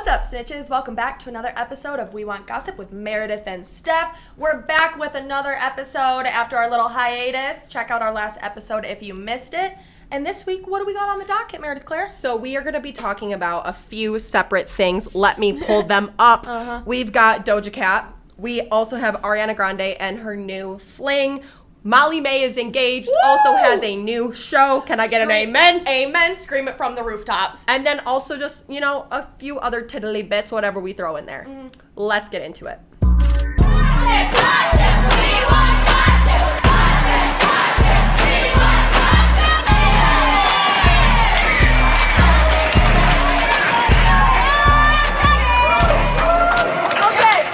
What's up, snitches? Welcome back to another episode of We Want Gossip with Meredith and Steph. We're back with another episode after our little hiatus. Check out our last episode if you missed it. And this week, what do we got on the docket, Meredith Claire? So we are going to be talking about a few separate things. Let me pull them up. We've got Doja Cat. We also have Ariana Grande and her new fling. Molly May is engaged, also has a new show. Can I get an amen? Amen. Scream it from the rooftops. And then also just, a few other tiddly bits, whatever we throw in there. Let's get into it.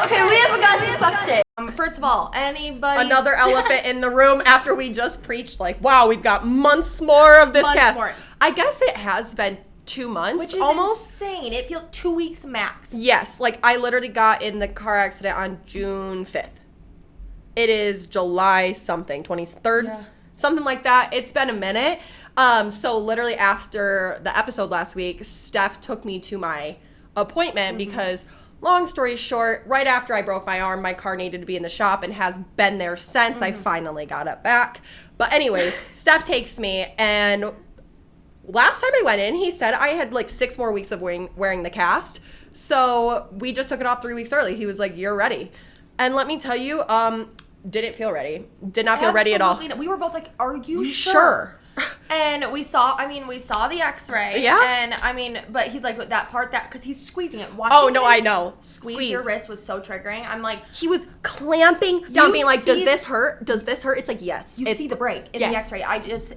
Okay, we have a gossip update. First of all, Another elephant in the room after we just preached, wow, we've got months more of this cast. I guess it has been 2 months, which is almost insane. It feels 2 weeks max. Yes, I literally got in the car accident on June 5th. It is July something, 23rd, something like that. It's been a minute. So literally after the episode last week, Steph took me to my appointment because, long story short, right after I broke my arm, my car needed to be in the shop and has been there since. I finally got it back. But anyways, Steph takes me, and last time I went in, he said I had 6 more weeks of wearing the cast. So we just took it off 3 weeks early. He was like, "You're ready." And let me tell you, didn't feel ready. Did not feel ready at all. No. We were both like, "Are you sure?" And we saw the x-ray. Yeah. And but he's like, because he's squeezing it. I know. Squeeze your wrist was so triggering. I'm like. He was clamping down, being like, does this hurt? Does this hurt? It's like, yes. You see the break in the x-ray.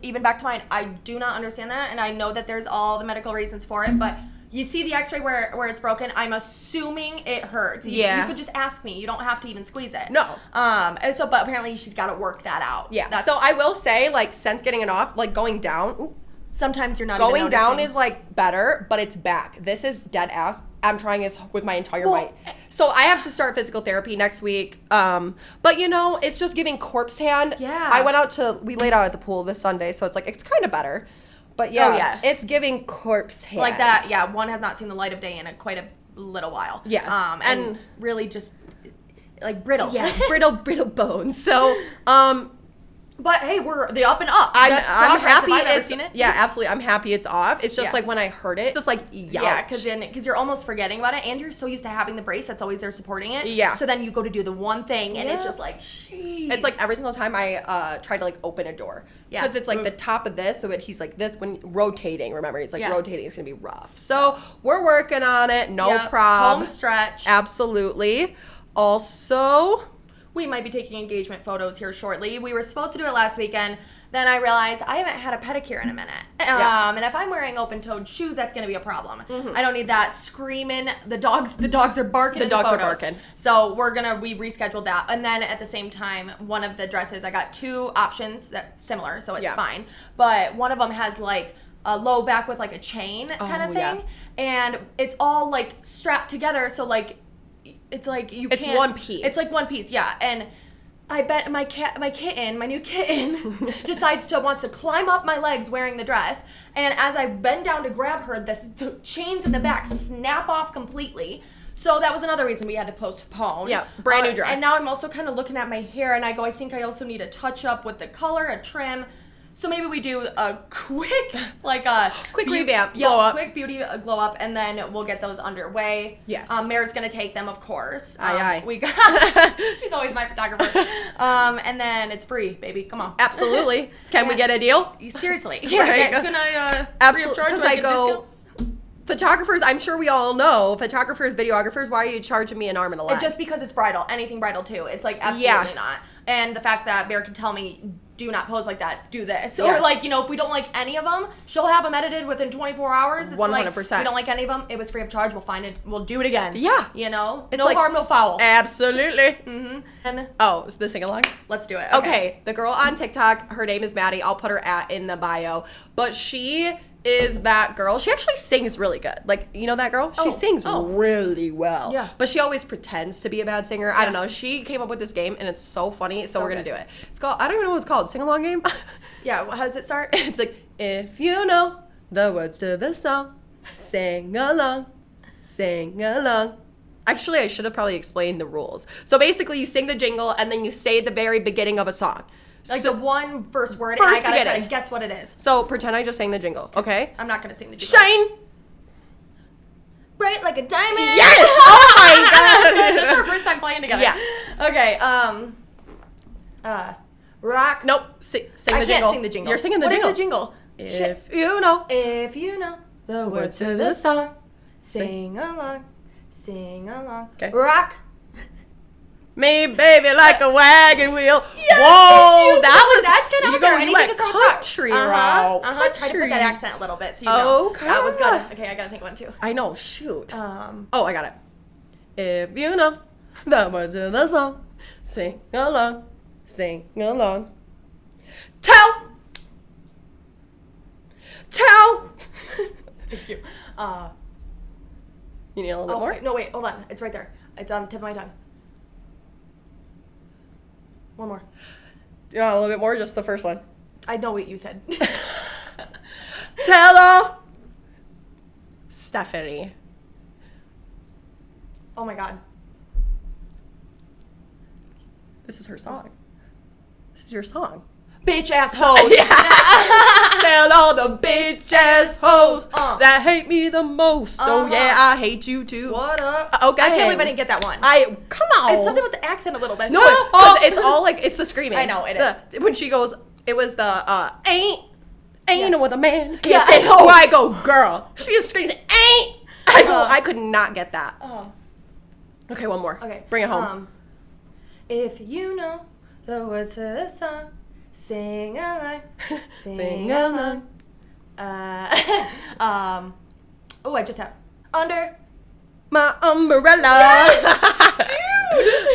Even back to mine, I do not understand that. And I know that there's all the medical reasons for it, but you see the x-ray where it's broken. I'm assuming it hurts. You could just ask me. You don't have to even squeeze it. No. But apparently she's got to work that out. Yeah. So I will say, since getting it off, going down. Sometimes you're not going even down is better, but it's back. This is dead ass. I'm trying this with my entire might. So I have to start physical therapy next week. But it's just giving corpse hand. Yeah. I went we laid out at the pool this Sunday, so it's kind of better. But it's giving corpse hand. Like that, yeah. One has not seen the light of day in quite a little while. Yes. And really just brittle. Yeah, brittle bones. So, but hey, we're the up and up. I'm happy I've never seen it. Yeah, absolutely. I'm happy it's off. It's just when I heard it, just ouch. Yeah, because you're almost forgetting about it, and you're so used to having the brace that's always there supporting it. Yeah. So then you go to do the one thing, and it's just jeez. It's every single time I try to open a door. Yeah. Because it's the top of this, so he's this when rotating. Remember, it's rotating. It's gonna be rough. So we're working on it. No problem. Home stretch. Absolutely. Also, we might be taking engagement photos here shortly. We were supposed to do it last weekend. Then I realized I haven't had a pedicure in a minute. And if I'm wearing open-toed shoes, that's going to be a problem. I don't need that screaming. The dogs are barking. The dogs are barking. So we rescheduled that. And then at the same time, one of the dresses, I got 2 options that similar, so it's fine. But one of them has a low back with a chain kind of thing. Yeah. And it's all strapped together. So it's you can't. It's one piece. It's one piece, yeah. And I bet my new kitten, wants to climb up my legs wearing the dress. And as I bend down to grab her, the chains in the back snap off completely. So that was another reason we had to postpone. Yeah, brand new dress. And now I'm also kind of looking at my hair, and I think I also need a touch up with the color, a trim. So maybe we do a quick, revamp, glow up. Quick beauty glow up, and then we'll get those underway. Yes. Mare's gonna take them, of course. Aye. We got. She's always my photographer. And then it's free, baby. Come on. Absolutely. Can we get a deal? Seriously. Yeah. Can I free of charge? Because I go. Photographers, I'm sure we all know, photographers, videographers, why are you charging me an arm and a leg? Just because it's bridal. Anything bridal, too. It's absolutely not. And the fact that Bear can tell me, do not pose like that, do this. Yes. Or if we don't like any of them, she'll have them edited within 24 hours. It's 100%. If we don't like any of them, it was free of charge. We'll find it. We'll do it again. Yeah. It's no harm, no foul. Absolutely. And is the sing-along? Let's do it. Okay. The girl on TikTok, her name is Maddie. I'll put her in the bio. But she is that girl. She actually sings really good. That girl? She sings really well. Yeah. But she always pretends to be a bad singer. Yeah. I don't know. She came up with this game, and it's so funny. So we're going to do it. It's called, I don't even know what it's called. Sing-along game? Yeah. How does it start? It's if you know the words to the song, sing along. sing along. Actually, I should have probably explained the rules. So basically, you sing the jingle, and then you say the very beginning of a song. Like so, the one first word, first and I gotta try beginning. to guess what it is. So pretend I just sang the jingle, okay? I'm not gonna sing the jingle. Shine! Bright like a diamond. Yes! Oh my god! That's our first time playing together. Yeah. Okay, rock. Nope. Sing the I jingle. can't sing the jingle. You're singing the What jingle. is the jingle? If you know. If you know the words to the song, sing along, sing along. Okay. Rock. Me, baby, like a wagon wheel. Yes, Whoa, that's kind of you anything went is rock. country route. Try to put Country. that accent a little bit so you know. Okay. That was good. Okay, I gotta think one too. I know. Shoot. Um, Oh, I got it. If you know the words of the song, sing along, sing along. Tell. Thank you. You need a little bit more? Wait, no, wait, hold on. It's right there. It's on the tip of my tongue. One more. You want a little bit more? Just the first one. I know what you said. Tell all. Stephanie. Oh my god. This is her song. This is your song. Bitch ass hoes. Tell all the bitch ass hoes that hate me the most. Oh Uh-huh. yeah, I hate you too. What up? Okay. I can't believe I didn't get that one. Come on. It's something with the accent a little bit. No, it's all like it's the screaming. I know, it is. When she goes, it was the ain't Yeah. what a man can't Yeah, say. I know. Where I go, girl. She just screams ain't. I could not get that. Okay, one more. Okay. Bring it home. If you know the words to the song, sing along, Sing along. Oh, I just have under. My umbrella.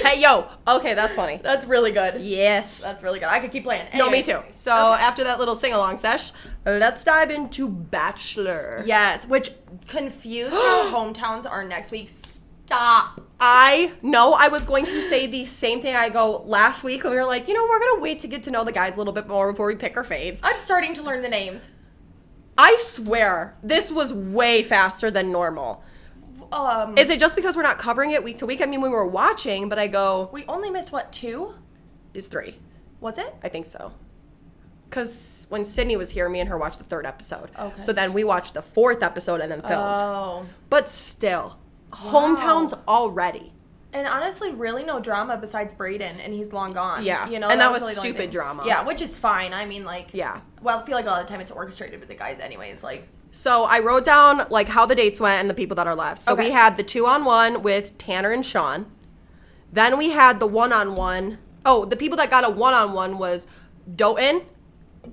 Hey, yo. Okay, that's funny. That's really good. Yes. That's really good. I could keep playing. No, me Anyways. too. So after that little sing-along sesh, let's dive into Bachelor. Yes, which confused how hometowns are next week. Stop. I know I was going to say the same thing I go last week when we were like, we're going to wait to get to know the guys a little bit more before we pick our faves. I'm starting to learn the names. I swear, this was way faster than normal. Is it just because we're not covering it week to week? I mean, we were watching, but I go... We only missed, what, 2? Is 3. Was it? I think so. Because when Sydney was here, me and her watched the 3rd episode. Okay. So then we watched the 4th episode and then filmed. Oh. But still, hometowns already. And honestly, really no drama besides Brayden, and he's long gone. Yeah. You know, And that was really the only stupid thing. drama. Yeah, which is fine. I mean, like... Yeah. Well, I feel like a lot of the time it's orchestrated with the guys anyways. Like... So I wrote down like how the dates went and the people that are left. So Okay. we had the 2-on-1 with Tanner and Sean. Then we had the 1-on-1. Oh, the people that got a 1-on-1 was Doughton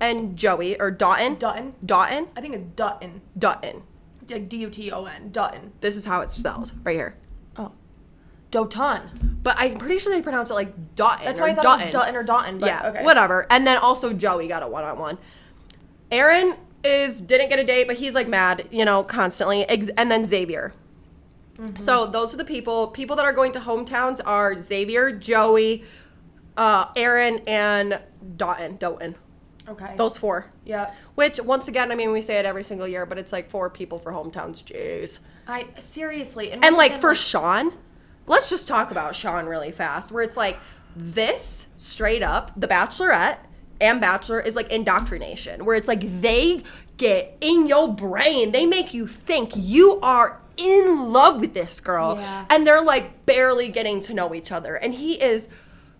and Joey, or Doughton. Dutton? Doughton? I think it's Dutton. Doughton. Like D-U-T-O-N. Dutton. This is how it's spelled, right here. Oh. Doton. But I'm pretty sure they pronounce it like Doughton. That's or why I thought Dutton. it was Dutton or Dotton, but Yeah, okay. whatever. And then also Joey got a 1-on-1. Aaron didn't get a date, but he's like mad, constantly. And then Xavier. Mm-hmm. So those are the people that are going to hometowns are Xavier, Joey, Aaron, and Doughton. Okay. Those 4. Yeah. Which, once again, I mean, we say it every single year, but it's like 4 people for hometowns. Jeez. Seriously. And like for Sean, let's just talk about Sean really fast, where it's like this straight up, The Bachelorette and Bachelor is like indoctrination, where it's like they get in your brain, they make you think you are in love with this girl, and they're like barely getting to know each other, and he is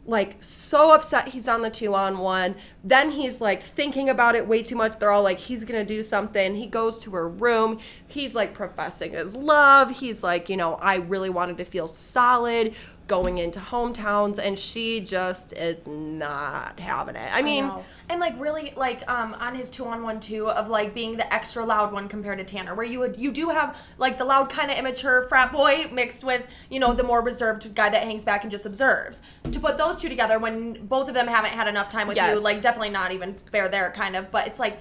like so upset he's on the 2-on-1. Then he's like thinking about it way too much. They're all like, he's gonna do something. He goes to her room, he's like professing his love, he's like, I really wanted to feel solid going into hometowns, and she just is not having it. I mean, and like really like on his 2-on-1 too, of like being the extra loud one compared to Tanner, where you do have like the loud kind of immature frat boy mixed with the more reserved guy that hangs back and just observes. To put those two together when both of them haven't had enough time with you, like definitely not even fair there kind of. But it's like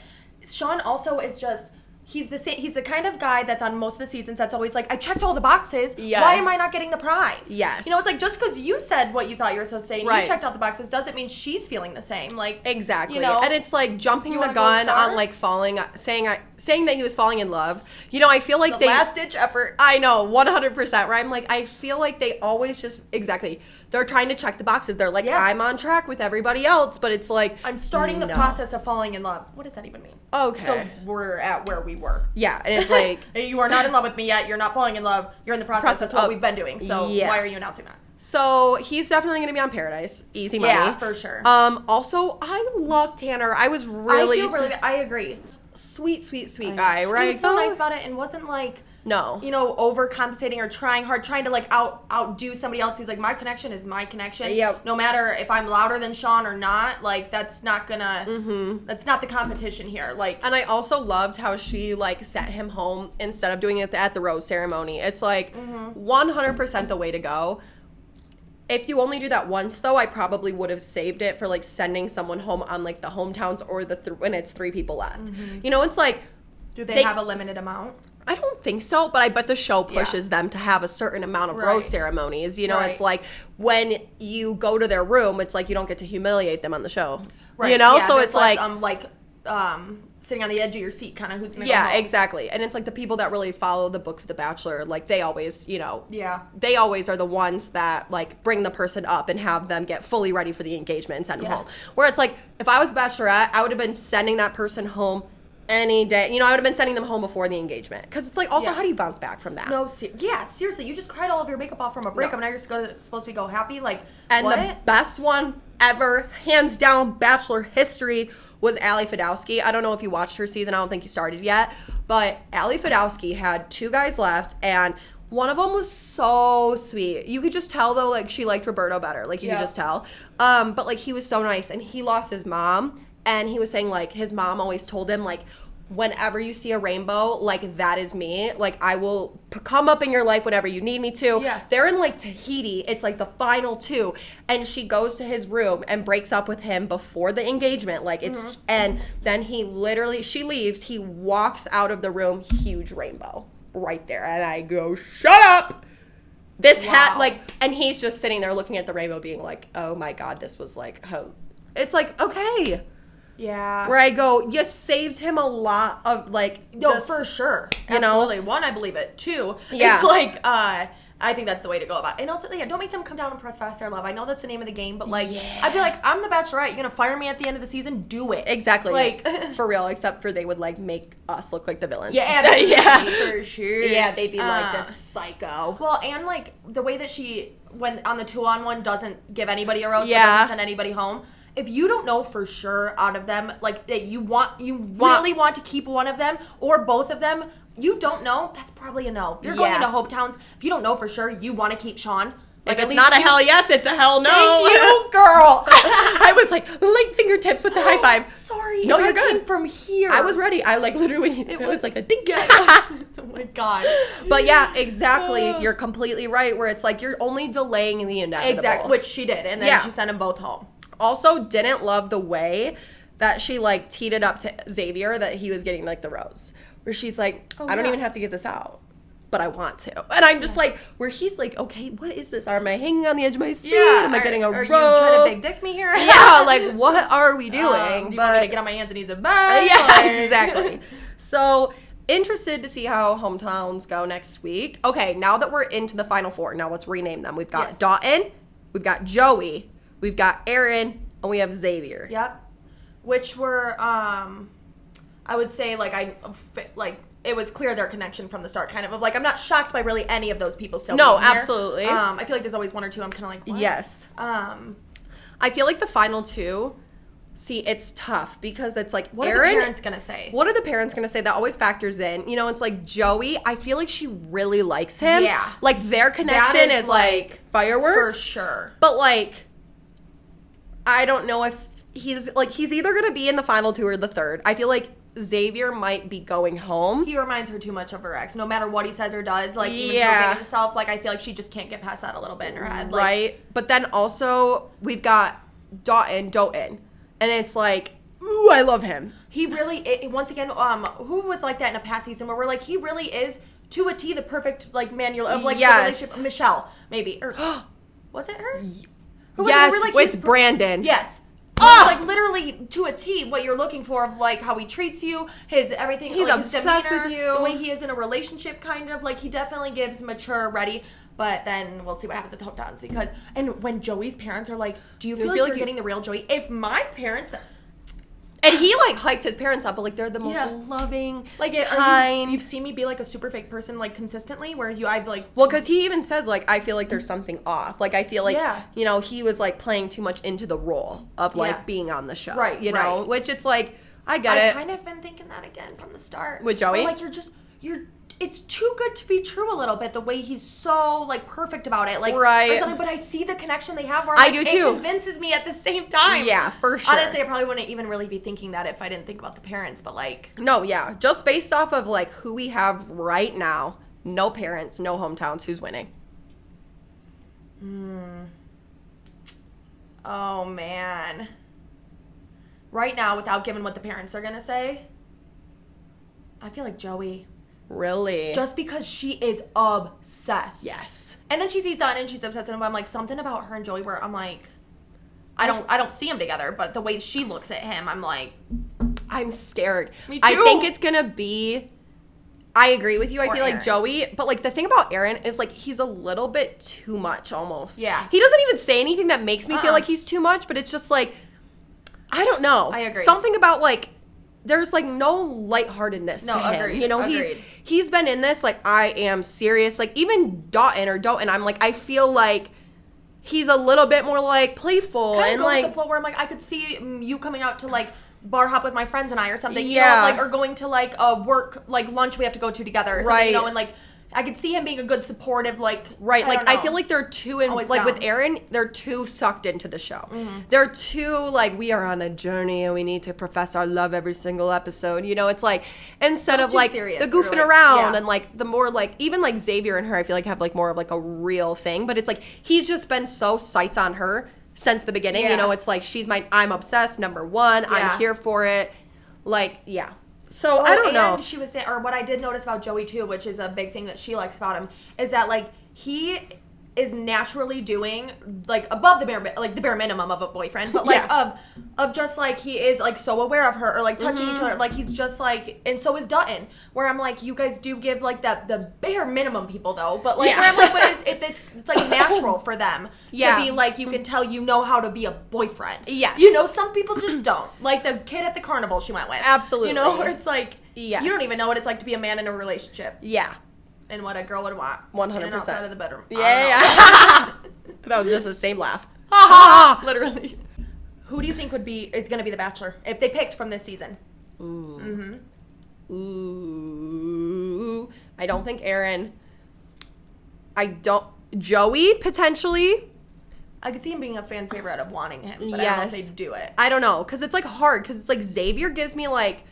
Sean also is just he's the kind of guy that's on most of the seasons that's always like, I checked all the boxes. Yeah. Why am I not getting the prize? Yes. You know, it's like, just because you said what you thought you were supposed to say and Right. you checked out the boxes doesn't mean she's feeling the same. Like, exactly. You know? And it's like jumping You the want a gold gun star? on like saying that he was falling in love. You know, I feel like the last ditch effort. I know, 100%, right? I'm like, I feel like they always just, exactly, they're trying to check the boxes. They're like, Yeah. I'm on track with everybody else, but it's like, I'm starting the no. process of falling in love. What does that even mean? Okay. So we're at where we were. Yeah, and it's like, You are not in love with me yet. You're not falling in love. You're in the process. That's what we've been doing. So Yeah. why are you announcing that? so he's definitely going to be on Paradise. Easy money. Yeah, for sure. Also, I love Tanner. I was really, I feel really good. I agree. sweet guy, right? He was so nice about it and wasn't like, No. you know, overcompensating or trying hard, trying to like outdo somebody else. He's like, my connection is my connection. Yep. No matter if I'm louder than Sean or not, like that's not gonna, that's not the competition here. Like, And I also loved how she like sent him home instead of doing it at the rose ceremony. It's like 100% the way to go. If you only do that once, though, I probably would have saved it for like sending someone home on like the hometowns or when it's 3 people left. You know, it's like, do they have a limited amount? I don't think so, but I bet the show pushes them to have a certain amount of rose Right. ceremonies. You know, Right. it's like when you go to their room, it's like you don't get to humiliate them on the show. Right. You know, Yeah, so there's it's less, like sitting on the edge of your seat, kind of who's gonna yeah, go home. exactly. And it's like the people that really follow the book of The Bachelor, like they always, you know, Yeah. they always are the ones that like bring the person up and have them get fully ready for the engagement and send them Yeah. home. Where it's like, if I was Bachelorette, I would have been sending that person home any day. You know, I would have been sending them home before the engagement. Because it's like, also, Yeah. how do you bounce back from that? No, seriously, you just cried all of your makeup off from a breakup, and now you're supposed to be happy. Like, And what? the best one ever, hands down, Bachelor history, was Ali Fadowski. I don't know if you watched her season. I don't think you started yet. But Ali Fadowski had 2 guys left, and one of them was so sweet. You could just tell, though, like, she liked Roberto better. Like, you could just tell. But, like, he was so nice. And he lost his mom. And he was saying, like, his mom always told him, like, whenever you see a rainbow, like, that is me. Like, I will come up in your life whenever you need me to. Yeah. They're in, like, Tahiti. It's, like, the final 2. And she goes to his room and breaks up with him before the engagement. Like, it's... And then she leaves. He walks out of the room. Huge rainbow. Right there. And I go, shut up! This hat, like... And he's just sitting there looking at the rainbow being like, oh, my God, this was, like... It's like, okay... Yeah. Where I go, you saved him a lot of, like... No, just, for sure. you know? Absolutely. One, I believe it. 2, Yeah. it's like, I think that's the way to go about it. And also, yeah, don't make them come down and press fast their love. I know that's the name of the game, but, like, I'd be like, I'm the Bachelorette. You're going to fire me at the end of the season? Do it. Exactly. Like... For real, except for they would, like, make us look like the villains. Yeah, absolutely. Yeah. For sure. Yeah, they'd be like, this psycho. Well, and, like, the way that she, when on the 2-on-1, doesn't give anybody a rose, but Yeah. doesn't send anybody home. If you don't know for sure out of them, like, that you really want to keep one of them or both of them, you don't know, that's probably a no. You're going into Hometowns. If you don't know for sure, you want to keep Sean. Like, If it's not a hell yes, it's a hell no. Thank you, girl. I was like, light fingertips with the high five. Sorry. No, you're I good. came from here. I was ready. I, like, literally, it was like a ding. Oh my God. But yeah, exactly. You're completely right, where it's like, you're only delaying the inevitable. Exactly, which she did. And then she sent them both home. Also, didn't love the way that she, like, teed it up to Xavier that he was getting, like, the rose. Where she's like, I don't even have to get this out, but I want to. And I'm just like, where he's like, okay, what is this? Am I hanging on the edge of my seat? Am I getting a rose? Are you trying to big dick me here? Yeah, like, what are we doing? Do you want me to get on my hands and knees and bed? Yeah, Like... exactly. So, interested to see how hometowns go next week. Okay, now that we're into the final 4, now let's rename them. We've got Dotun, we've got Joey, we've got Aaron, and we have Xavier. Yep. Which were, I would say, it was clear their connection from the start, kind of like, I'm not shocked by really any of those people still being here. Absolutely. I feel like there's always 1 or 2 I'm kind of like, what? Yes. I feel like the final 2, see, it's tough because it's like, What Aaron, are the parents going to say? What are the parents going to say? That always factors in. You know, it's like Joey, I feel like she really likes him. Yeah. Like, their connection is like fireworks. For sure. But, like, I don't know if he's either going to be in the final 2 or the 3rd. I feel like Xavier might be going home. He reminds her too much of her ex. No matter what he says or does, like, even Yeah. proving himself, like, I feel like she just can't get past that a little bit in her head. Like, Right? But then also, we've got Dotun. And it's like, ooh, I love him. he really, once again, who was like that in a past season where we're like, he really is to a T the perfect like manual of like the relationship. Michelle, maybe, or was it her? Who was yes, it? Like, with Brandon. Yes. Like literally to a T, what you're looking for of like how he treats you, his everything. He's like, obsessed his demeanor, with you. The way he is in a relationship, kind of like he definitely gives mature, ready. But then we'll see what happens with the hookdowns because and when Joey's parents are like, "Do you feel like you're getting the real Joey?" If my parents. And he, like, hyped his parents up, but, like, they're the most loving, like kind. You've seen me be, like, a super fake person, like, consistently, where I've, like... Well, because he even says, like, I feel like there's something off. Like, I feel like, you know, he was, like, playing too much into the role of, like, being on the show. Right, you know? Which it's, like, I get it. I've kind of been thinking that again from the start. With Joey? Like, it's too good to be true a little bit, the way he's so, like, perfect about it. Like, right. Or something, but I see the connection they have where I do, too. It convinces me at the same time. Yeah, for sure. Honestly, I probably wouldn't even really be thinking that if I didn't think about the parents, but, like... No, yeah. Just based off of, like, who we have right now, no parents, no hometowns, who's winning? Oh, man. Right now, without giving what the parents are going to say, I feel like Joey... Really? Just because she is obsessed. Yes. And then she sees Dutton and she's obsessed with him. I'm like, something about her and Joey where I'm like, I don't see them together, but the way she looks at him, I'm like, I'm scared. Me too. I think it's gonna be. I agree with you. I feel Aaron. like Joey, but like the thing about Aaron is like he's a little bit too much almost. Yeah. He doesn't even say anything that makes me feel like he's too much, but it's just like, I don't know. I agree. Something about like. There's like no lightheartedness to him. Agreed. You know, he's been in this like I am serious. Like even Doughton, I'm like I feel like he's a little bit more like playful kind of and go like with the flow where I'm like I could see you coming out to like bar hop with my friends and I or something. You Yeah. know, like or going to like a work like lunch we have to go to together or something. Right. You know, and like I could see him being a good supportive like right. I Like I feel like they're too in Always like down. with Aaron, they're too sucked into the show. They're too like we are on a journey and we need to profess our love every single episode. You know, it's like instead of too like serious the goofing or, like, around yeah. and like the more like even like Xavier and her, I feel like have like more of like a real thing. But it's like he's just been so sights on her since the beginning. Yeah. You know, it's like I'm obsessed. Number one, Yeah. I'm here for it. Like yeah. So I don't know. And she was saying, or what I did notice about Joey too, which is a big thing that she likes about him, is that like he is naturally doing like above the bare minimum of a boyfriend, but like of just like he is like so aware of her or like touching each other, like he's just like, and so is Dutton, where I'm like you guys do give like the bare minimum people though, but like where I'm like but it's like natural for them to be like you can tell you know how to be a boyfriend. Yes. You know some people just don't, like the kid at the carnival she went with. Absolutely. You know where it's like yes. you don't even know what it's like to be a man in a relationship. Yeah. And what a girl would want. 100%. And outside of the bedroom. Yeah. That was just the same laugh. Literally. Who do you think is going to be the Bachelor if they picked from this season? Ooh. I don't think Aaron. Joey, potentially. I could see him being a fan favorite of wanting him, but I don't know if they'd do it. I don't know, because it's like hard, because it's like Xavier gives me like,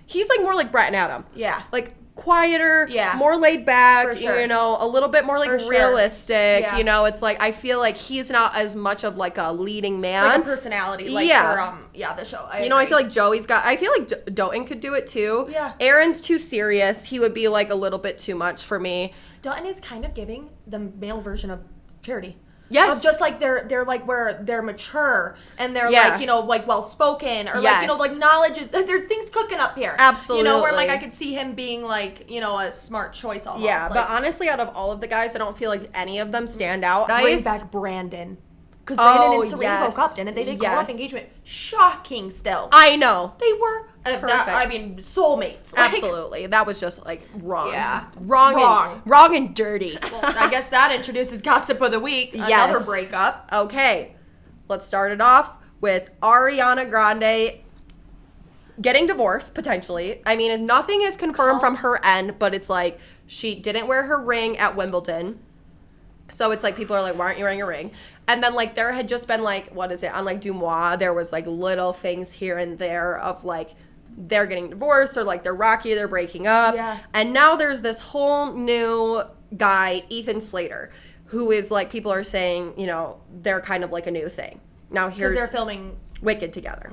he's like more like Brett and Adam. Yeah. Like quieter, Yeah. more laid back, For sure. you know, a little bit more like For sure. realistic, Yeah. you know, it's like, I feel like he's not as much of like a leading man. Like a personality, like Yeah. for, the show. You know, I feel like Joey's got, I feel like Doughton could do it too. Yeah. Aaron's too serious. He would be like a little bit too much for me. Dutton is kind of giving the male version of Charity. Yes. Of just like they're like where they're mature and they're Yeah. like, you know, like well spoken or like, Yes. you know, like knowledge is there's things cooking up here. Absolutely. You know, where like I could see him being like, you know, a smart choice almost. Yeah, like, but honestly, out of all of the guys, I don't feel like any of them stand out. bring back Brandon. Because Brandon and Serena yes. broke up, didn't they? They called off Yes. engagement. Shocking still. I know. They were, soulmates. Like, Absolutely. That was just like wrong. Yeah. Wrong and dirty. Well, I guess that introduces Gossip of the Week. Yes. Another breakup. Okay. Let's start it off with Ariana Grande getting divorced, potentially. I mean, nothing is confirmed from her end, but it's like she didn't wear her ring at Wimbledon. So it's like people are like, why aren't you wearing a ring? And then like there had just been like, what is it? On like Dumois, there was like little things here and there of like they're getting divorced or like they're rocky, they're breaking up. Yeah. And now there's this whole new guy, Ethan Slater, who is like people are saying, you know, they're kind of like a new thing. Now here's Because they're filming Wicked together.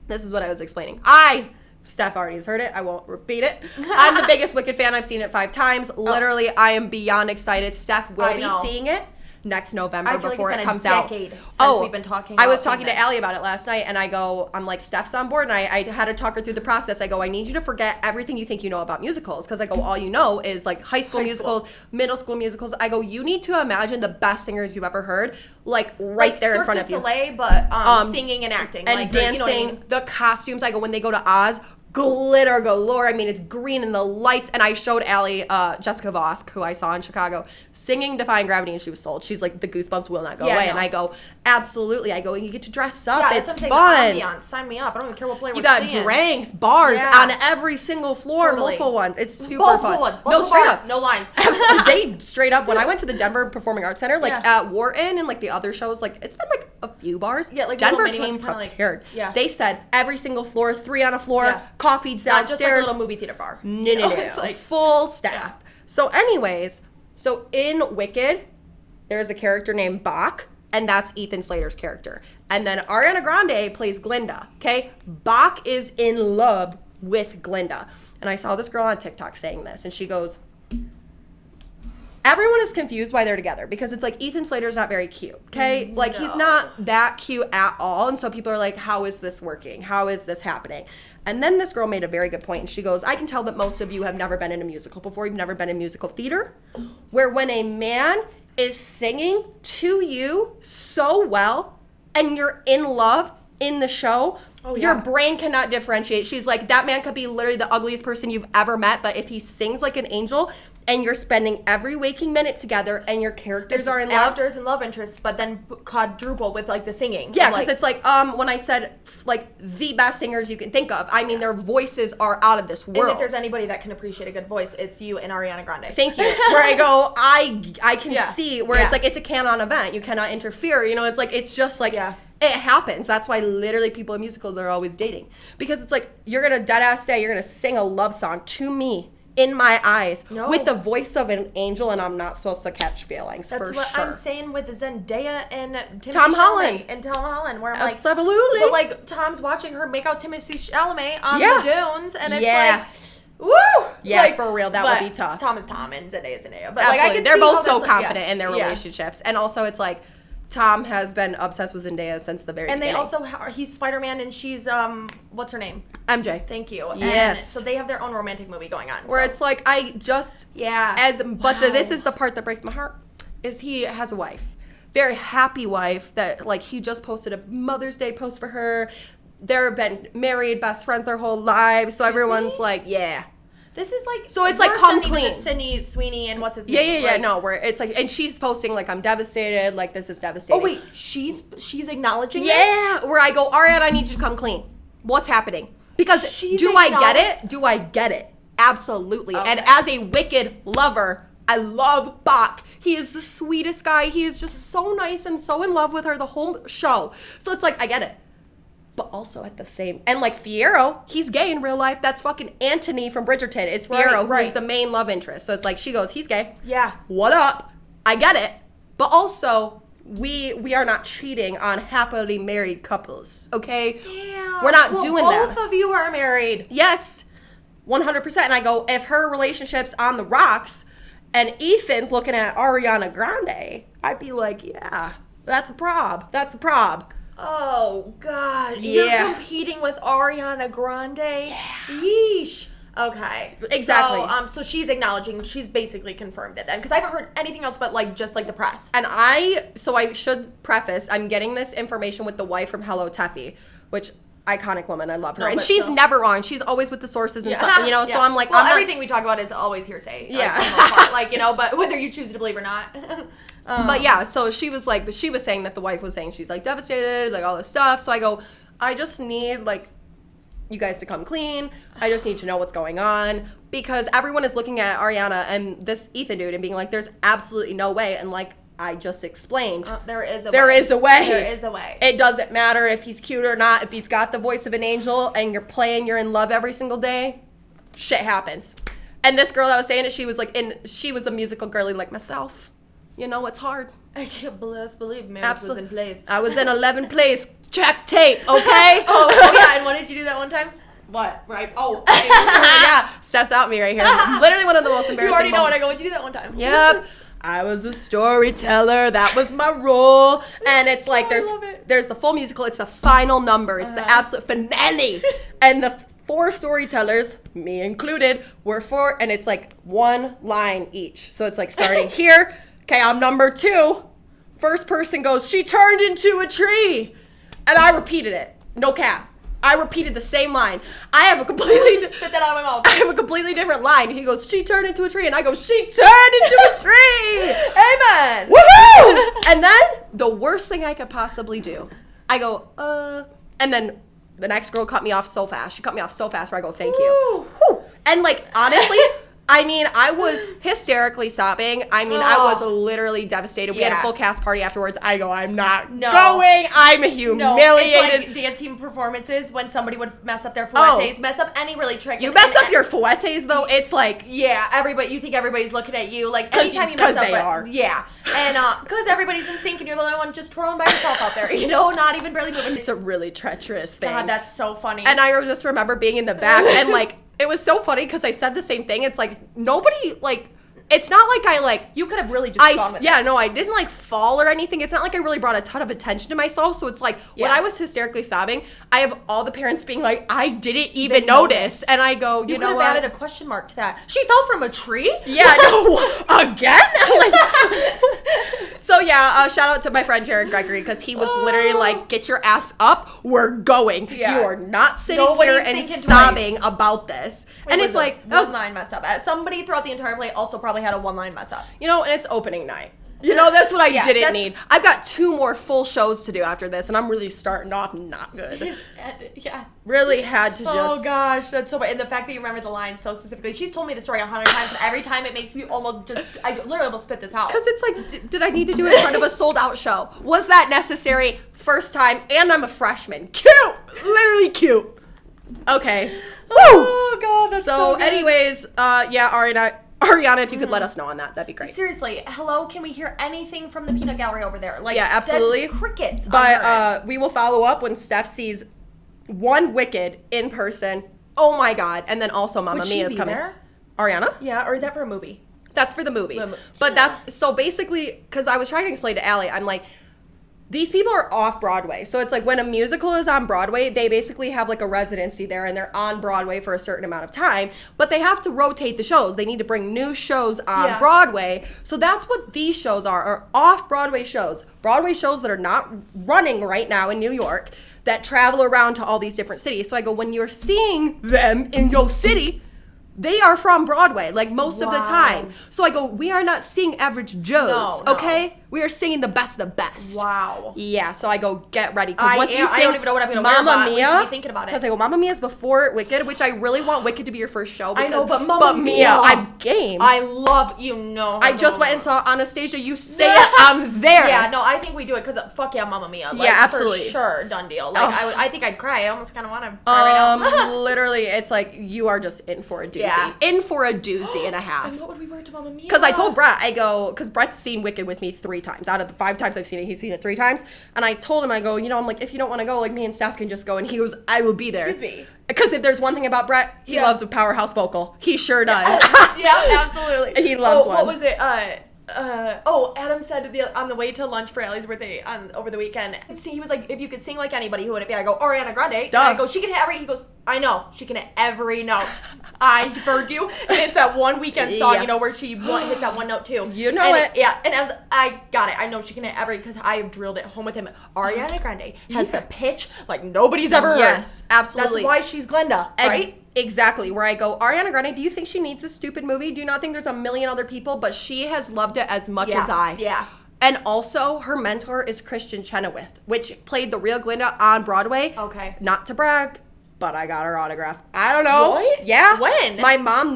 This is what I was explaining. I Steph already has heard it. I won't repeat it. I'm the biggest Wicked fan. I've seen it 5 times. Literally, I am beyond excited. Steph will be seeing it next November before it comes out. Since we've been talking. I was talking to Allie about it last night, and I'm like, Steph's on board, and I had to talk her through the process. I go, I need you to forget everything you think you know about musicals, because I go, all you know is like high school musicals, middle school musicals. I go, you need to imagine the best singers you've ever heard, like right there in front of you. Cirque du Soleil, but singing and acting. And like, dancing, you know what I mean? the costumes. I go, when they go to Oz, glitter galore. I mean, it's green and the lights. And I showed Allie Jessica Vosk, who I saw in Chicago, singing Defying Gravity, and she was sold. She's like, the goosebumps will not go away. No. And I go, absolutely. I go, you get to dress up. It's fun. Ambiance. Sign me up. I don't even care what play we're singing. You got drinks, bars on every single floor, multiple ones. It's super fun. No, straight up. No lines. They straight up, when I went to the Denver Performing Arts Center, like at Wharton and like the other shows, like it's been like a few bars. Yeah, like Denver came prepared. They said every single floor, 3 on a floor, coffees downstairs. Just like a little movie theater bar. No. It's like full staff. So anyways, so in Wicked, there's a character named Bach, and that's Ethan Slater's character. And then Ariana Grande plays Glinda, okay? Bach is in love with Glinda. And I saw this girl on TikTok saying this, and she goes, everyone is confused why they're together, because it's like Ethan Slater's not very cute, okay? Like, he's not that cute at all. And so people are like, how is this working? How is this happening? And then this girl made a very good point, and she goes, I can tell that most of you have never been in a musical before. You've never been in musical theater, where when a man is singing to you so well and you're in love in the show, your brain cannot differentiate. She's like, that man could be literally the ugliest person you've ever met, but if he sings like an angel, and you're spending every waking minute together, and your characters are in love. Actors and love interests, but then quadruple with like the singing. Yeah, because it's like when I said like the best singers you can think of, I mean their voices are out of this world. And if there's anybody that can appreciate a good voice, it's you and Ariana Grande. Thank you. Where I go, I can see where it's like it's a canon event. You cannot interfere. You know, it's like it's just like it happens. That's why literally people in musicals are always dating, because it's like you're gonna dead ass say you're gonna sing a love song to me in my eyes with the voice of an angel, and I'm not supposed to catch feelings. That's for what sure. I'm saying with Zendaya and Tom Holland, where I'm like, absolutely. But like Tom's watching her make out Timothée Chalamet on the dunes, and it's like, woo! Yeah, like, for real, that would be tough. Tom is Tom and Zendaya is Zendaya. But absolutely, like, I can they're both so confident in their relationships, and also it's like, Tom has been obsessed with Zendaya since the very beginning. And they also, he's Spider-Man and she's, what's her name? MJ. Thank you. Yes. And so they have their own romantic movie going on. Where it's like, I just, this is the part that breaks my heart, is he has a wife. Very happy wife that, like, he just posted a Mother's Day post for her. They've been married, best friends their whole lives. So everyone's like, This is like, so it's like come clean. Sydney Sweeney and what's his name? Yeah. No, where it's like, and she's posting like, I'm devastated. Like, this is devastating. Oh wait, she's acknowledging this? Yeah, where I go, Ariana, I need you to come clean. What's happening? Because do I get it? Do I get it? Absolutely. Okay. And as a Wicked lover, I love Bach. He is the sweetest guy. He is just so nice and so in love with her the whole show. So it's like, I get it. But also at the same, and like Fiyero, he's gay in real life. That's fucking Anthony from Bridgerton. It's Fiyero who's the main love interest. So it's like, she goes, he's gay. Yeah. What up? I get it. But also, we are not cheating on happily married couples, okay? Damn. We're not doing that. Both of you are married. Yes. 100%. And I go, if her relationship's on the rocks and Ethan's looking at Ariana Grande, I'd be like, yeah, that's a prob. That's a prob. Oh, God. You're competing with Ariana Grande? Yeah. Yeesh. Okay. Exactly. So she's acknowledging, she's basically confirmed it then. Because I haven't heard anything else but like just like the press. And I should preface, I'm getting this information with the wife from Hello Teffy, which iconic woman. I love her. And she's never wrong. She's always with the sources and stuff, you know, so I'm like, well, everything we talk about is always hearsay. Yeah. Like, you know, but whether you choose to believe or not. But yeah, so she was saying that the wife was saying she's like devastated, like all this stuff. So I go, I just need like you guys to come clean. I just need to know what's going on, because everyone is looking at Ariana and this Ethan dude and being like, there's absolutely no way. And like I just explained, there is a way. It doesn't matter if he's cute or not. If he's got the voice of an angel and you're in love every single day, shit happens. And this girl that was saying it, she was a musical girly like myself. You know, it's hard. I just believe marriage was in place. I was in 11th place. Check tape, okay? oh yeah, and what did you do that one time? What? Right? Oh, yeah. Steph's out me right here. Literally one of the most embarrassing You already know moments. what I go, what'd you do that one time? Yep. I was a storyteller. That was my role. And it's like there's the full musical. It's the final number. It's the absolute finale. And the 4 storytellers, me included, were 4. And it's like 1 line each. So it's like starting here. Okay, I'm number 2. First person goes, she turned into a tree. And I repeated it. No cap. I repeated the same line. I have a completely spit that out of my mouth. I have a completely different line. He goes, she turned into a tree. And I go, she turned into a tree. Amen. Woohoo! And then the worst thing I could possibly do, I go, and then the next girl cut me off so fast. She cut me off so fast where I go, thank you. Whew. And like, honestly, I mean, I was hysterically sobbing. I mean, I was literally devastated. We had a full cast party afterwards. I go, I'm not going. I'm humiliated. No, it's like dance team performances when somebody would mess up their fouettes, mess up any really trick. You mess up your fouettes, though, it's like... Yeah, you think everybody's looking at you. Like, anytime you mess up... Because they are. Yeah. And because everybody's in sync and you're the only one just twirling by yourself out there, you know, not even barely moving. It's a really treacherous thing. God, that's so funny. And I just remember being in the back and, like... It was so funny because I said the same thing. It's like nobody like. It's not like I like. You could have really just gone with it. Yeah, no, I didn't like fall or anything. It's not like I really brought a ton of attention to myself. So it's like when I was hysterically sobbing, I have all the parents being like, I didn't even notice. And I go, you know what? You could have added a question mark to that. She fell from a tree? Yeah, no, again? So yeah, shout out to my friend Jared Gregory because he was literally like, get your ass up. We're going. Yeah. You are not sitting here and sobbing about this. And it's like, one line mess up. Somebody throughout the entire play also probably had a 1-line mess up. You know, and it's opening night. You know, that's what I didn't need. I've got 2 more full shows to do after this, and I'm really starting off not good. Yeah. Really had to just... Oh, gosh. That's so bad. And the fact that you remember the line so specifically. She's told me the story 100 times, and every time it makes me almost just... I literally almost spit this out. Because it's like, did I need to do it in front of a sold-out show? Was that necessary? First time, and I'm a freshman. Cute! Literally cute. Okay. Woo! Oh, God, that's so good. Anyways, yeah, Ariana, if you could let us know on that, that'd be great. Seriously, hello, can we hear anything from the peanut gallery over there? Like, yeah, absolutely. Crickets. But we will follow up when Steph sees one Wicked in person. Oh my God! And then also Mamma Mia is coming. There? Ariana? Yeah, or is that for a movie? That's for the movie. But that's so basically because I was trying to explain to Allie, I'm like, these people are off Broadway. So it's like when a musical is on Broadway, they basically have like a residency there and they're on Broadway for a certain amount of time, but they have to rotate the shows. They need to bring new shows on Broadway. So that's what these shows are off Broadway shows. Broadway shows that are not running right now in New York that travel around to all these different cities. So I go, when you're seeing them in your city, they are from Broadway, like most of the time. So I go, we are not seeing average Joes, okay? We are singing the best of the best. Wow. Yeah, so I go, get ready. Because once you sing I don't even know what I'm going to wear, Mamma but Mia, we should be thinking about it. Because I go, Mamma Mia's before Wicked, which I really want Wicked to be your first show. I know, but Mamma Mia. I'm game. I love, you know. I just went and saw Anastasia. You say it, I'm there. Yeah, no, I think we do it because fuck yeah, Mamma Mia. Like, yeah, absolutely. For sure, done deal. Like, I think I'd cry. I almost kind of want to cry right now. Literally, it's like, you are just in for a doozy. Yeah. In for a doozy and a half. And what would we wear to Mamma Mia? Because I told Brett, I go, because Brett's seen Wicked with me 3 times. Out of the 5 times I've seen it, he's seen it 3 times. And I told him, I go, you know, I'm like, if you don't want to go, like, me and Steph can just go. And he goes, I will be there. Excuse me. Because if there's one thing about Brett, he loves a powerhouse vocal. He sure does. Yeah, absolutely. He loves one. What was it? Adam said on the way to lunch for Allie's birthday over the weekend, he was like, if you could sing like anybody, who would it be? I go, Ariana Grande. Duh. And I go, she can hit every, he goes, I know, she can hit every note. I heard you. And it's that one weekend song, you know, where she hits that one note too. You know it. Yeah, and I got it. I know she can hit every, because I drilled it home with him. Ariana Grande has the pitch like nobody's ever heard. Yes, absolutely. That's why she's Glenda, right? Exactly, where I go, Ariana Grande, do you think she needs this stupid movie? Do you not think there's a million other people? But she has loved it as much as I. Yeah. And also, her mentor is Christian Chenoweth, which played the real Glinda on Broadway. Okay. Not to brag, but I got her autograph. I don't know. What? Yeah. When? My mom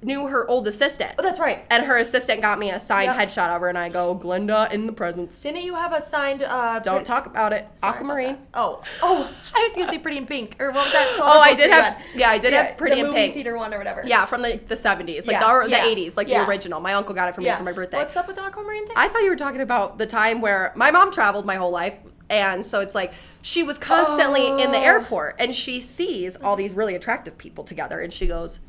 knew her old assistant. Oh, that's right. And her assistant got me a signed headshot of her, and I go, Glinda in the presence. Didn't you have a signed... Don't talk about it. Aquamarine. Oh, I was going to say Pretty in Pink. Or what was that called? Oh, I did have Pretty in Pink. The movie theater one or whatever. Yeah, from the 70s. Like the 80s, like the original. My uncle got it for me for my birthday. What's up with the Aquamarine thing? I thought you were talking about the time where my mom traveled my whole life. And so it's like she was constantly in the airport, and she sees all these really attractive people together, and she goes,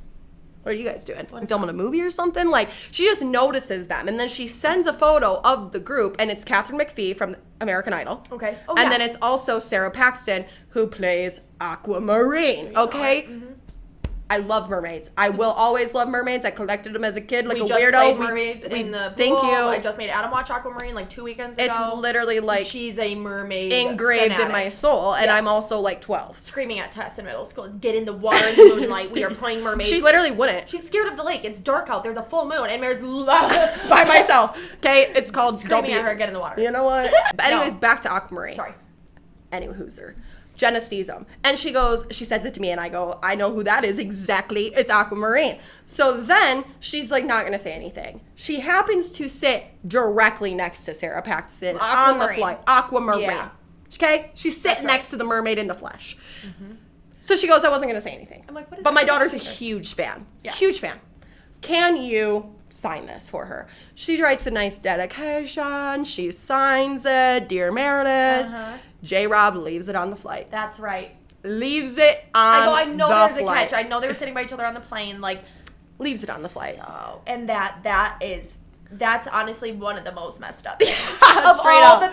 what are you guys doing? I'm filming a movie or something? Like, she just notices them. And then she sends a photo of the group, and it's Catherine McPhee from American Idol. Okay. Oh, and then it's also Sarah Paxton, who plays Aquamarine. Okay? Mm-hmm. I love mermaids. I will always love mermaids. I collected them as a kid like a weirdo. We just played mermaids in the pool. Thank you. I just made Adam watch Aquamarine like 2 weekends ago. It's literally like... She's a mermaid engraved fanatic. in my soul. And I'm also like 12. Screaming at Tess in middle school. Get in the water in the moonlight. We are playing mermaids. She literally wouldn't. She's scared of the lake. It's dark out. There's a full moon. And Mare's by myself. Okay? It's called... Screaming at her, get in the water. You know what? But anyways, back to Aquamarine. Sorry. Anyway, Hooser. Jenna sees him. And she goes, she sends it to me, and I go, I know who that is exactly. It's Aquamarine. So then she's like not going to say anything. She happens to sit directly next to Sarah Paxton on the flight. Aquamarine. Yeah. Okay? She's sitting next to the mermaid in the flesh. Mm-hmm. So she goes, I wasn't going to say anything. I'm like, what is but my daughter's a huge fan. Yeah. Huge fan. Can you sign this for her? She writes a nice dedication. She signs it. Dear Meredith. Uh-huh. J-Rob leaves it on the flight. That's right. Leaves it on the flight. I know there's a catch. I know they were sitting by each other on the plane. Like, leaves it on the flight. So, and that's honestly one of the most messed up things. Of all the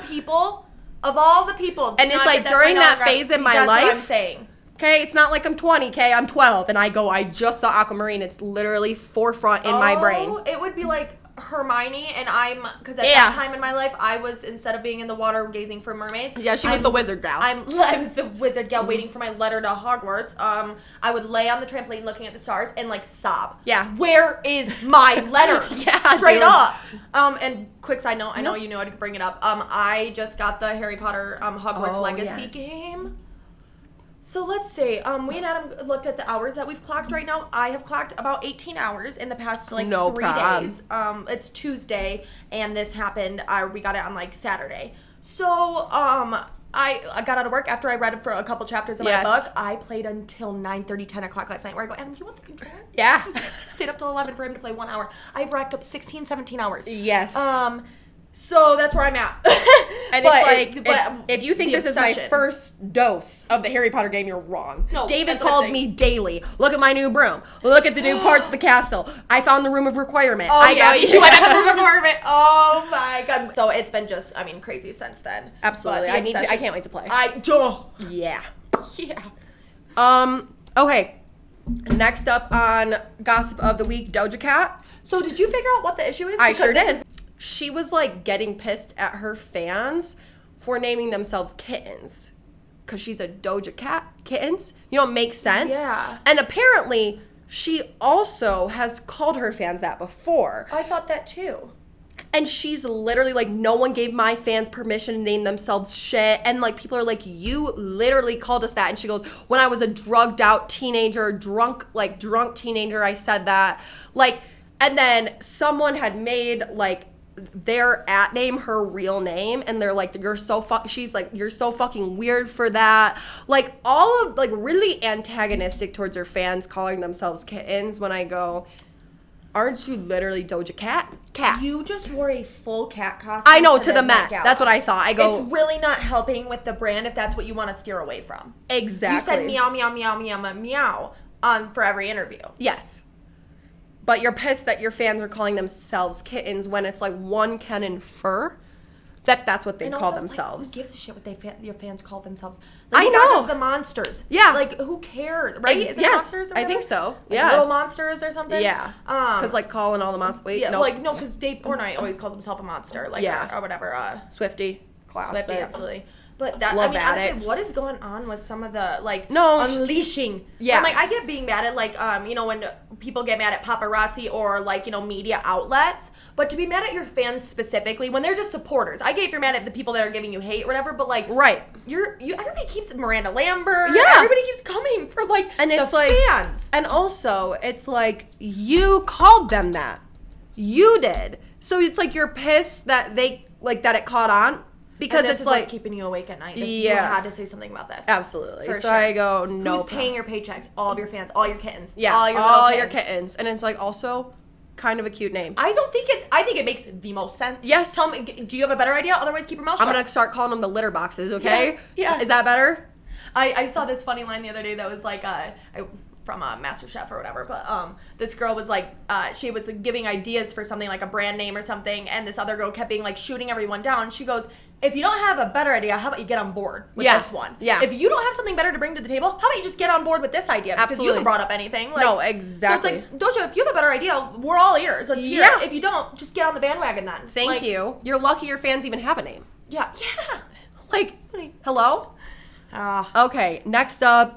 people. And it's like during that phase in my life. That's what I'm saying. Okay, it's not like I'm 20, okay? I'm 12, and I just saw Aquamarine. It's literally forefront in my brain. It would be like Hermione, and because at that time in my life, I was, instead of being in the water gazing for mermaids. Yeah, she was the wizard gal. I was the wizard gal waiting for my letter to Hogwarts. I would lay on the trampoline looking at the stars and like sob. Yeah. Where is my letter? Straight dude. up. And quick side note, I know you knew I'd bring it up. I just got the Harry Potter Hogwarts Legacy game. So let's say, we and Adam looked at the hours that we've clocked right now. I have clocked about 18 hours in the past, 3 days. It's Tuesday, and this happened, we got it on, Saturday. So, I got out of work after I read for a couple chapters of my book. I played until 9:30, 10 o'clock last night, where I go, Adam, you want the controller? Yeah. Stayed up till 11 for him to play 1 hour. I've racked up 16, 17 hours. Yes. So that's where I'm at. And it's like, if you think this is my first dose of the Harry Potter game, you're wrong. No, David called me daily. Look at my new broom. Look at the new parts of the castle. I found the room of requirement. Oh, I got the room of requirement. Oh my god. So it's been just, crazy since then. Absolutely. I can't wait to play. Yeah. Yeah. Okay. Next up on Gossip of the Week, Doja Cat. So did you figure out what the issue is? I sure did. She was getting pissed at her fans for naming themselves Kittenz because she's a Doja Cat. Kittenz, it makes sense. Yeah. And apparently she also has called her fans that before. I thought that too. And she's literally no one gave my fans permission to name themselves shit. And people are like, you literally called us that. And she goes, when I was a drugged out teenager, drunk teenager, I said that. And then someone had made their at name her real name, and they're like, she's like, you're so fucking weird for that. All of really antagonistic towards her fans, calling themselves Kittens, when I go, aren't you literally Doja Cat? You just wore a full cat costume. I know, to the Met. That's what I thought. I go, it's really not helping with the brand if that's what you want to steer away from. Exactly. You said meow, meow, meow, meow, meow for every interview. Yes. But you're pissed that your fans are calling themselves Kittens when it's one can infer that that's what they call themselves. Who gives a shit what your fans call themselves? I know. The monsters. Yeah. Who cares, right? Is it monsters? Or I think so. Little monsters or something. Yeah. Because calling all the monsters. Wait, yeah. No. No, because Dave Portnoy always calls himself a monster. Or whatever. Swiftie. Swiftie, absolutely. But that, honestly, what is going on with some of the, unleashing? Yeah. I get being mad at, when people get mad at paparazzi or, media outlets. But to be mad at your fans specifically, when they're just supporters. I get if you're mad at the people that are giving you hate or whatever, but, right. Everybody keeps Miranda Lambert. Yeah. Everybody keeps coming for, and the it's fans. And also, it's you called them that. You did. So it's you're pissed that they, that it caught on. Because this it's is what's keeping you awake at night. You had to say something about this. Absolutely. So sure. I go, no. Who's paying your paychecks? All of your fans, all your kittens. Yeah, all your your kittens. And it's also, kind of a cute name. I think it makes the most sense. Yes. Tell me, do you have a better idea? Otherwise, keep your mouth shut. I'm going to start calling them the litter boxes, okay? Yeah. Is that better? I saw this funny line the other day that was like, from MasterChef or whatever, but this girl was like, she was giving ideas for something like a brand name or something, and this other girl kept being like shooting everyone down. She goes, if you don't have a better idea, how about you get on board with this one? Yeah. If you don't have something better to bring to the table, how about you just get on board with this idea? Because you haven't brought up anything. Like, no, exactly. So it's like, Doja, if you have a better idea, we're all ears. Let's hear it. If you don't, just get on the bandwagon then. Thank you. You're lucky your fans even have a name. Yeah. Yeah. Like, hello? Okay, next up,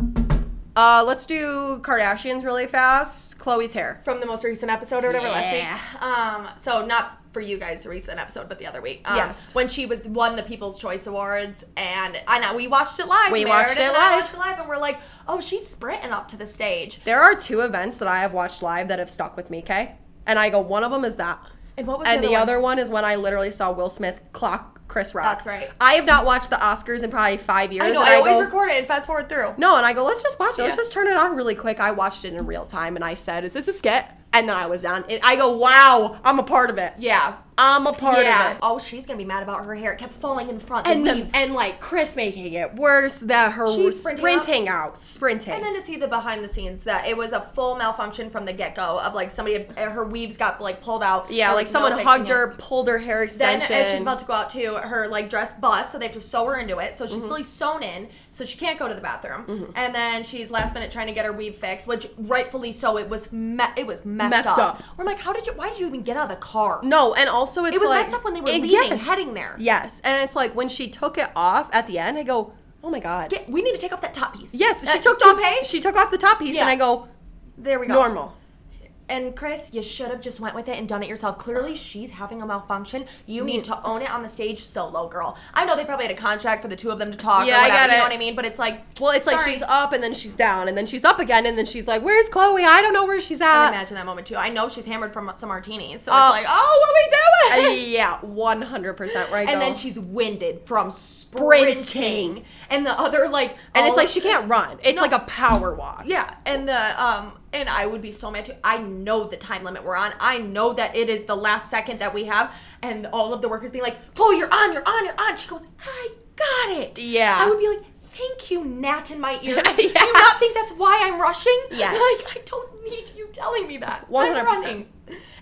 let's do Kardashians really fast. Khloe's hair. From the most recent episode or whatever last week's. So not for you guys, the recent episode, but the other week. Yes. When she won the People's Choice Awards, and I know we watched it live. We watched it live, and we're like, oh, she's sprinting up to the stage. There are 2 events that I have watched live that have stuck with me, okay? And I go, one of them is that. And what was the other one is when I literally saw Will Smith clock Chris Rock. That's right. I have not watched the Oscars in probably 5 years. I know, I always record it and fast forward through. No, and I go, let's just watch it. Let's just turn it on really quick. I watched it in real time, and I said, is this a skit? And then I was done. And I go, wow, I'm a part of it. Yeah. I'm a part of it. Oh, she's going to be mad about her hair. It kept falling in front. And like Chris making it worse, that her she's sprinting. And then to see the behind the scenes, that it was a full malfunction from the get-go of like somebody, her weaves got like pulled out. Yeah, like someone hugged her, pulled her hair extension. Then as she's about to go out too, her like dress busts, so they have to sew her into it. So she's fully sewn in, so she can't go to the bathroom. And then she's last minute trying to get her weave fixed, which rightfully so, it was messed up. We're like, why did you even get out of the car? No, and also it was messed up when they were leaving, heading there. Yes, and it's like when she took it off at the end, I go, oh my god. We need to take off that top piece. Yes, she took off the top piece, and I go, there we go. Normal. And Chris, you should have just went with it and done it yourself. Clearly, she's having a malfunction. You need to own it on the stage solo, girl. I know they probably had a contract for the 2 of them to talk or whatever, I get it. You know what I mean? But it's like, well, it's like she's up and then she's down and then she's up again and then she's like, where's Khloe? I don't know where she's at. I imagine that moment too. I know she's hammered from some martinis, so it's like, oh, what are we doing? Yeah, 100% right. And then she's winded from sprinting. And the other and it's like she can't run. It's like a power walk. Yeah, and and I would be so mad too. I know the time limit we're on. I know that it is the last second that we have, and all of the workers being like, "Chloe, you're on." She goes, "I got it." Yeah. I would be like, "Thank you, gnat in my ear." Yeah. Do you not think that's why I'm rushing? Yes. Like, I don't need you telling me that. 100%. I'm running.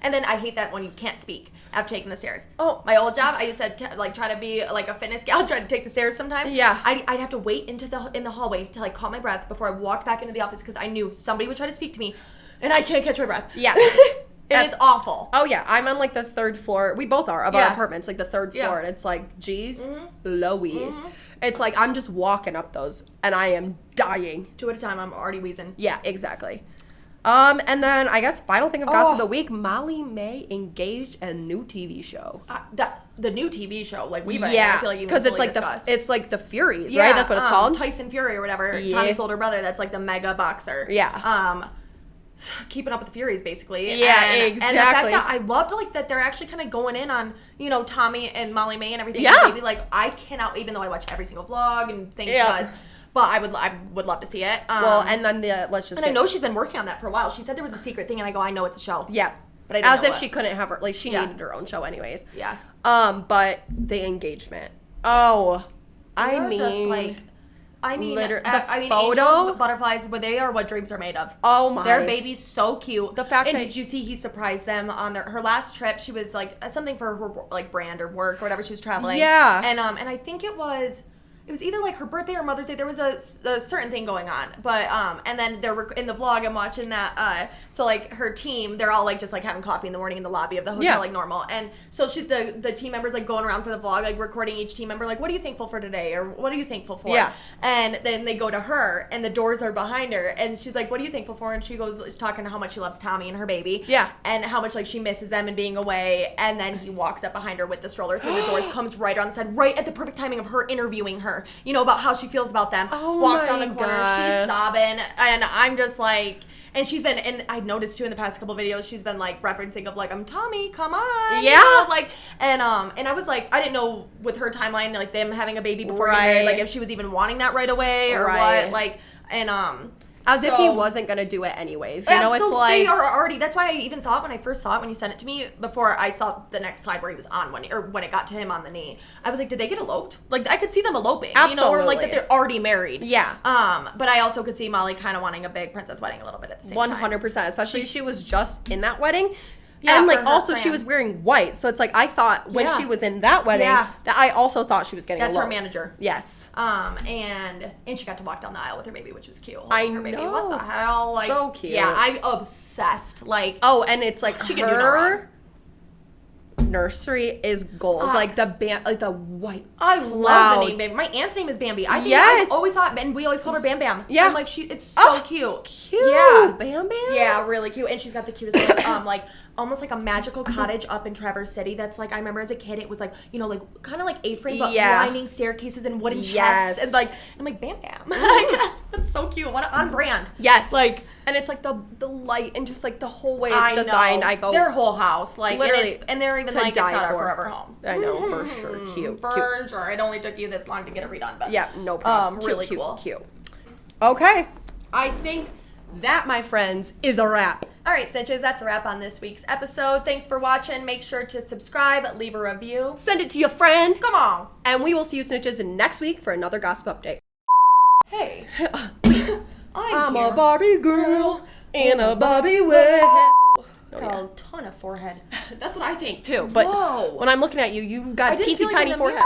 And then I hate that when you can't speak after taking the stairs. Oh, my old job, I used to try to be like a fitness gal, try to take the stairs sometimes. Yeah. I'd have to wait in the hallway to like caught my breath before I walked back into the office because I knew somebody would try to speak to me, and I can't catch my breath. Yeah. It is awful. Oh yeah, I'm on like the 3rd floor. We both are of our apartments, like the 3rd floor, and it's like, geez, Louise. It's like I'm just walking up those, and I am dying. 2 at a time. I'm already wheezing. Yeah, exactly. And then I guess final thing of gossip of the week: Molly May engaged in a new TV show. The new TV show, like I feel like because it's like it's like the Furies, right? That's what it's called. Tyson Fury or whatever. Yeah. Tommy's older brother. That's like the mega boxer. Yeah. Keeping up with the Furies, basically. Yeah, exactly. And the fact that I loved that they're actually kind of going in on Tommy and Molly May and everything. Yeah. And baby, I cannot, even though I watch every single vlog and things she does. But I would love to see it. Well, and then I know she's been working on that for a while. She said there was a secret thing, and I go, I know it's a show. Yeah. But I don't know she couldn't have her, she needed her own show anyways. Yeah. But the engagement. Oh, the photo, butterflies, but they are what dreams are made of. Oh my! Their baby's so cute. The fact did you see he surprised them on her last trip? She was like something for her brand or work or whatever. She was traveling. Yeah. And I think it was either like her birthday or Mother's Day. There was a certain thing going on, but and then there were in the vlog I'm watching that so like her team, they're all like just like having coffee in the morning in the lobby of the hotel like normal, and so the team members like going around for the vlog, like recording each team member, like, what are you thankful for today, or what are you thankful for? Yeah. And then they go to her and the doors are behind her and she's like, what are you thankful for? And she goes talking to how much she loves Tommy and her baby. Yeah. And how much she misses them and being away, and then he walks up behind her with the stroller through the doors, comes right around the side, right at the perfect timing of her interviewing her, about how she feels about them. Oh, walks around the corner, she's sobbing, and I'm just like, and she's been, and I noticed too in the past couple videos, she's been like referencing of like, I'm Tommy, come on. Yeah. And I was like, I didn't know with her timeline, like them having a baby before getting married, like if she was even wanting that right away or what, and As if he wasn't going to do it anyways. You know, it's like... They are already... That's why I even thought when I first saw it, when you sent it to me, before I saw the next slide where he was on when it got to him on the knee, I was like, did they get eloped? Like, I could see them eloping. Absolutely. You know, or like that they're already married. Yeah. But I also could see Molly kind of wanting a big princess wedding a little bit at the same time. 100%. Especially she was just in that wedding. Yeah, and like also she was wearing white, so it's like I thought when she was in that wedding that I also thought she was getting That's eloped. her manager. Yes. And she got to walk down the aisle with her baby, which was cute. I baby. know. What the hell? Like, so cute. Yeah, I'm obsessed. Like, oh, and it's like she can do no wrong. Nursery is goals. Like the like the white. I love the name Baby. My aunt's name is Bambi. I think I always thought, and we always called her Bam Bam. Yeah. I'm like, it's so cute. Cute. Yeah. Bam Bam. Yeah, really cute. And she's got the cutest little, like almost like a magical cottage up in Traverse City. That's like, I remember as a kid, it was like, you know, like kind of like A-frame, but winding staircases and wooden chests. And like, I'm like, Bam Bam. That's so cute. What on brand. Yes. Like, and it's like the light and just like the whole way it's designed. I go their whole house, like literally, and they're even like it's not our forever home. I know for sure, cute, for sure. It only took you this long to get it redone, but yeah, no problem. Really cool, cute. Okay, I think that, my friends, is a wrap. All right, Snitches, that's a wrap on this week's episode. Thanks for watching. Make sure to subscribe, leave a review, send it to your friend. Come on, and we will see you, Snitches, next week for another gossip update. Hey. I'm a Barbie girl in a Barbie world. A ton of forehead. That's what I think too. But when I'm looking at you, you've got a teensy tiny forehead.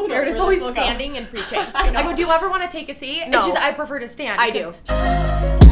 Meredith's always standing and preaching. I go, do you ever want to take a seat? No. And she's, I prefer to stand. I do.